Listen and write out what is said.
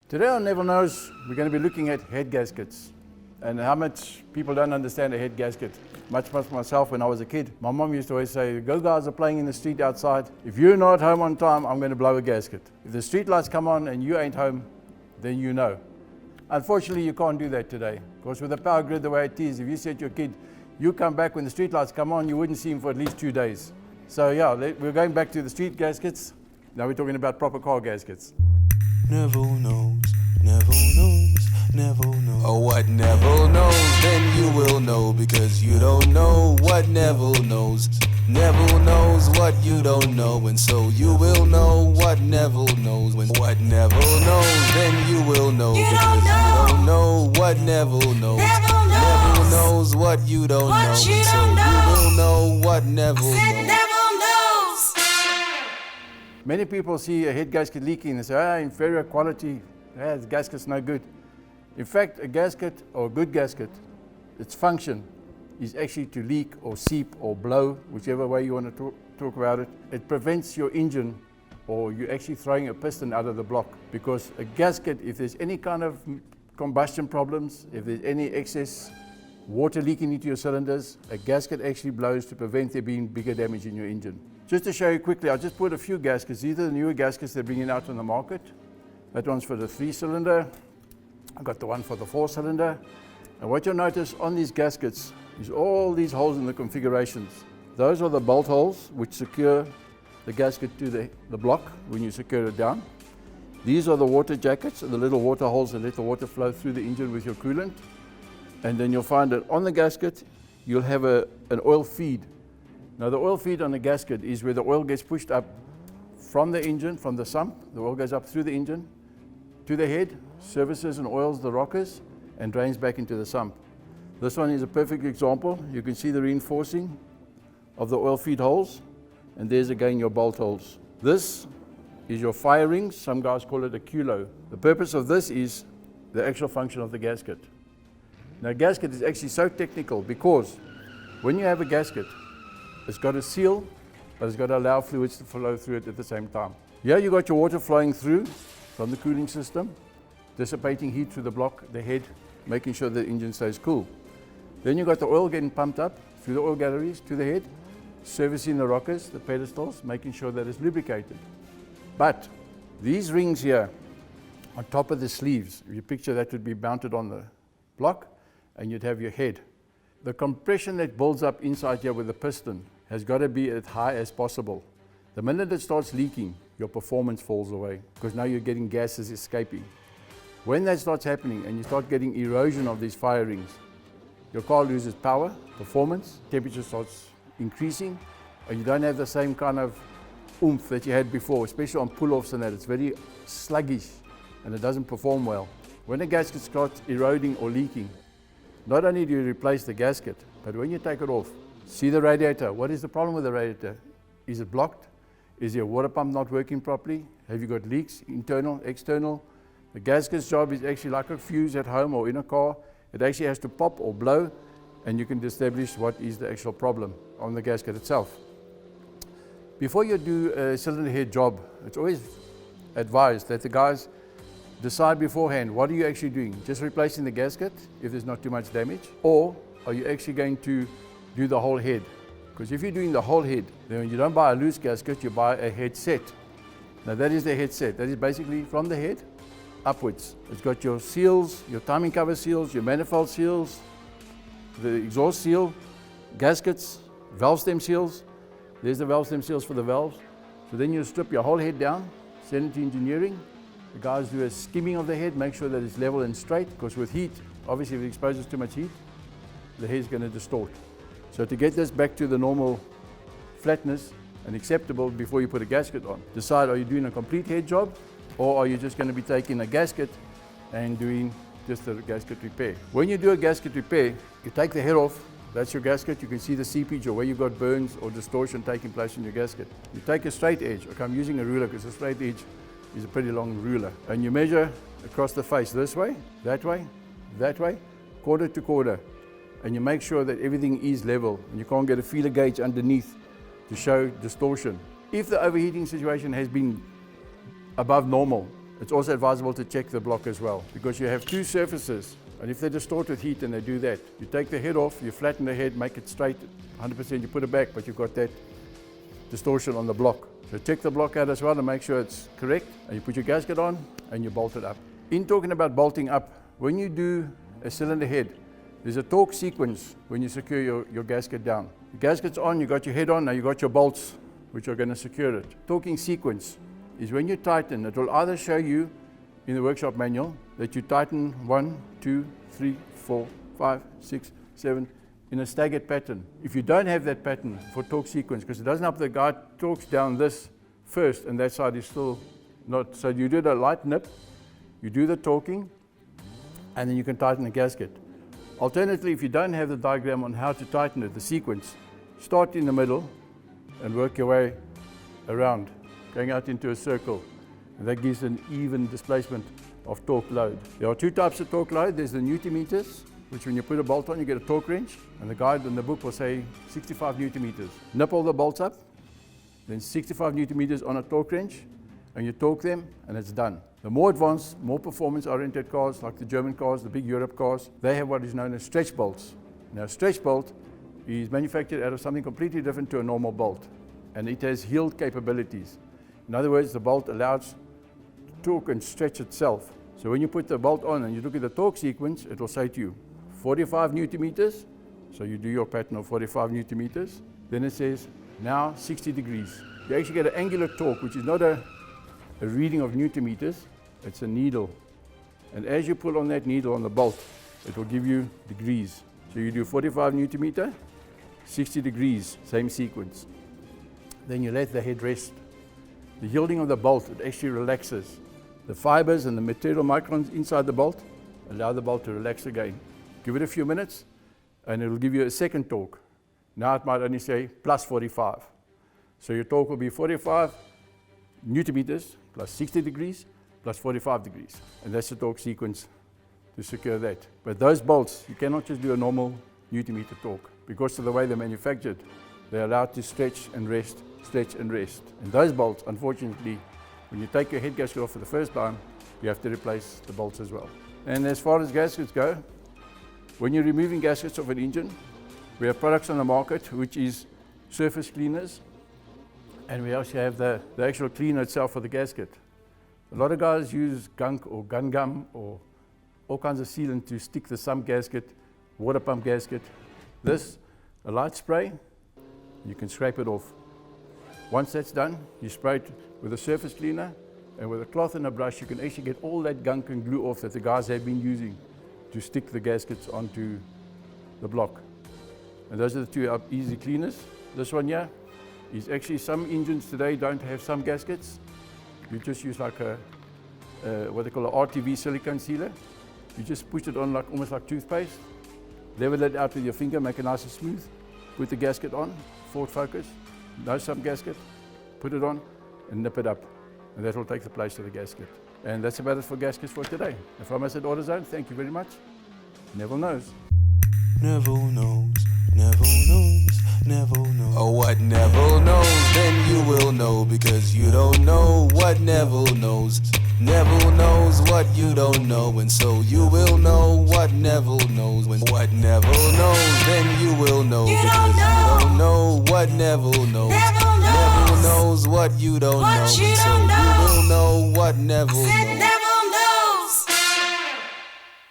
Today on Neville Knows, we're going to be looking at head gaskets and how much people don't understand a head gasket. Much myself when I was a kid. My mom used to always say, go guys are playing in the street outside. If you're not home on time, I'm going to blow a gasket. If the street lights come on and you ain't home, then you know. Unfortunately, you can't do that today. Because with the power grid the way it is, if you said to your kid, you come back when the street lights come on, you wouldn't see him for at least 2 days. So yeah, we're going back to the street gaskets. Now we're talking about proper car gaskets. Neville knows, Neville knows, Neville knows. Oh, what Neville knows, then you will know, because you don't know what Neville knows. Neville knows what you don't know, and so you will know what Neville knows. When what Neville knows, then you will know, because you don't know what Neville knows. Neville knows what you don't know, and so you will know what Neville knows. Many people see a head gasket leaking and say, inferior quality, the gasket's no good. In fact, a gasket, or a good gasket, its function is actually to leak or seep or blow, whichever way you want to talk about it. It prevents your engine, or you're actually throwing a piston out of the block. Because a gasket, if there's any kind of combustion problems, if there's any excess water leaking into your cylinders, a gasket actually blows to prevent there being bigger damage in your engine. Just to show you quickly, I just put a few gaskets. These are the newer gaskets they're bringing out on the market. That one's for the 3-cylinder. I've got the one for the 4-cylinder. And what you'll notice on these gaskets is all these holes in the configurations. Those are the bolt holes which secure the gasket to the block when you secure it down. These are the water jackets, the little water holes that let the water flow through the engine with your coolant. And then you'll find that on the gasket, you'll have an oil feed. Now the oil feed on the gasket is where the oil gets pushed up from the engine, from the sump. The oil goes up through the engine to the head, services and oils the rockers, and drains back into the sump. This one is a perfect example. You can see the reinforcing of the oil feed holes, and there's again your bolt holes. This is your fire rings. Some guys call it a culo. The purpose of this is the actual function of the gasket. Now, a gasket is actually so technical because when you have a gasket, it's got a seal, but it's got to allow fluids to flow through it at the same time. Here you got your water flowing through from the cooling system, dissipating heat through the block, the head, making sure the engine stays cool. Then you got the oil getting pumped up through the oil galleries to the head, servicing the rockers, the pedestals, making sure that it's lubricated. But these rings here on top of the sleeves, if you picture that would be mounted on the block, and you'd have your head. The compression that builds up inside here with the piston has got to be as high as possible. The minute it starts leaking, your performance falls away because now you're getting gases escaping. When that starts happening and you start getting erosion of these fire rings, your car loses power, performance, temperature starts increasing, and you don't have the same kind of oomph that you had before, especially on pull-offs and that. It's very sluggish and it doesn't perform well. When a gasket starts eroding or leaking, not only do you replace the gasket, but when you take it off, see the radiator. What is the problem with the radiator? Is it blocked? Is your water pump not working properly? Have you got leaks, internal, external? The gasket's job is actually like a fuse at home or in a car. It actually has to pop or blow, and you can establish what is the actual problem on the gasket itself. Before you do a cylinder head job, it's always advised that the guys decide beforehand, what are you actually doing? Just replacing the gasket if there's not too much damage? Or are you actually going to do the whole head? Because if you're doing the whole head, then you don't buy a loose gasket, you buy a head set. Now that is the head set. That is basically from the head upwards. It's got your seals, your timing cover seals, your manifold seals, the exhaust seal, gaskets, valve stem seals. There's the valve stem seals for the valves. So then you strip your whole head down, send it to engineering. The guys do a skimming of the head, make sure that it's level and straight, because with heat, obviously if it exposes too much heat, the head's going to distort. So to get this back to the normal flatness and acceptable before you put a gasket on, decide, are you doing a complete head job, or are you just going to be taking a gasket and doing just a gasket repair? When you do a gasket repair, you take the head off, that's your gasket, you can see the seepage or where you've got burns or distortion taking place in your gasket. You take a straight edge, okay, I'm using a ruler because a straight edge is a pretty long ruler, and you measure across the face this way, that way, quarter to quarter, and you make sure that everything is level and you can't get a feeler gauge underneath to show distortion. If the overheating situation has been above normal It's also advisable to check the block as well, because you have two surfaces, and if they distort with heat, and they do that, you take the head off, you flatten the head, make it straight, 100%, you put it back, but you've got that distortion on the block. So check the block out as well and make sure it's correct, and you put your gasket on and you bolt it up. In talking about bolting up, when you do a cylinder head, there's a torque sequence when you secure your gasket down. The gasket's on, you got your head on, now you got your bolts which are going to secure it. Torquing sequence is when you tighten, it will either show you in the workshop manual that you tighten 1, 2, 3, 4, 5, 6, 7 in a staggered pattern. If you don't have that pattern for torque sequence, because it doesn't help the guy torques down this first and that side is still not, so you do the light nip, you do the torquing, and then you can tighten the gasket. Alternatively, if you don't have the diagram on how to tighten it, the sequence, start in the middle and work your way around, going out into a circle, and that gives an even displacement of torque load. There are two types of torque load. There's the Newton meters, which when you put a bolt on, you get a torque wrench, and the guide in the book will say 65 Newton meters. Nip all the bolts up, then 65 Newton meters on a torque wrench, and you torque them, and it's done. The more advanced, more performance-oriented cars, like the German cars, the big Europe cars, they have what is known as stretch bolts. Now, a stretch bolt is manufactured out of something completely different to a normal bolt, and it has yield capabilities. In other words, the bolt allows torque and stretch itself. So when you put the bolt on and you look at the torque sequence, it will say to you 45 Newton meters. So you do your pattern of 45 Newton meters. Then it says now 60 degrees. You actually get an angular torque, which is not a reading of Newton meters, it's a needle. And as you pull on that needle on the bolt, it will give you degrees. So you do 45 Newton meter, 60 degrees, same sequence. Then you let the head rest. The yielding of the bolt, it actually relaxes. The fibers and the material microns inside the bolt allow the bolt to relax again. Give it a few minutes and it will give you a second torque. Now it might only say plus 45. So your torque will be 45 Newton meters plus 60 degrees plus 45 degrees. And that's the torque sequence to secure that. But those bolts, you cannot just do a normal Newton meter torque. Because of the way they're manufactured, they're allowed to stretch and rest, stretch and rest. And those bolts, unfortunately, when you take your head gasket off for the first time, you have to replace the bolts as well. And as far as gaskets go, when you're removing gaskets of an engine, we have products on the market which is surface cleaners, and we also have the actual cleaner itself for the gasket. A lot of guys use gunk or gun gum or all kinds of sealant to stick the sump gasket, water pump gasket. This, a light spray, you can scrape it off. Once that's done, you spray it with a surface cleaner, and with a cloth and a brush, you can actually get all that gunk and glue off that the guys have been using to stick the gaskets onto the block. And those are the two easy cleaners. This one here is actually, some engines today don't have some gaskets. You just use like what they call an RTV silicone sealer. You just push it on like almost like toothpaste. Level it out with your finger, make it nice and smooth. Put the gasket on, forward focus, no sump gasket, put it on and nip it up. And that will take the place of the gasket. And that's about it for gaskets for today. And from us at AutoZone, thank you very much. Neville knows. Neville knows, Neville knows, Neville knows. Oh, what Neville knows, then you will know, because you don't know what Neville knows. Neville knows what you don't know, and so you will know what Neville knows. When what Neville knows, then you will know, because you don't know what Neville knows. Neville knows what you don't know, and so you will know what Neville knows.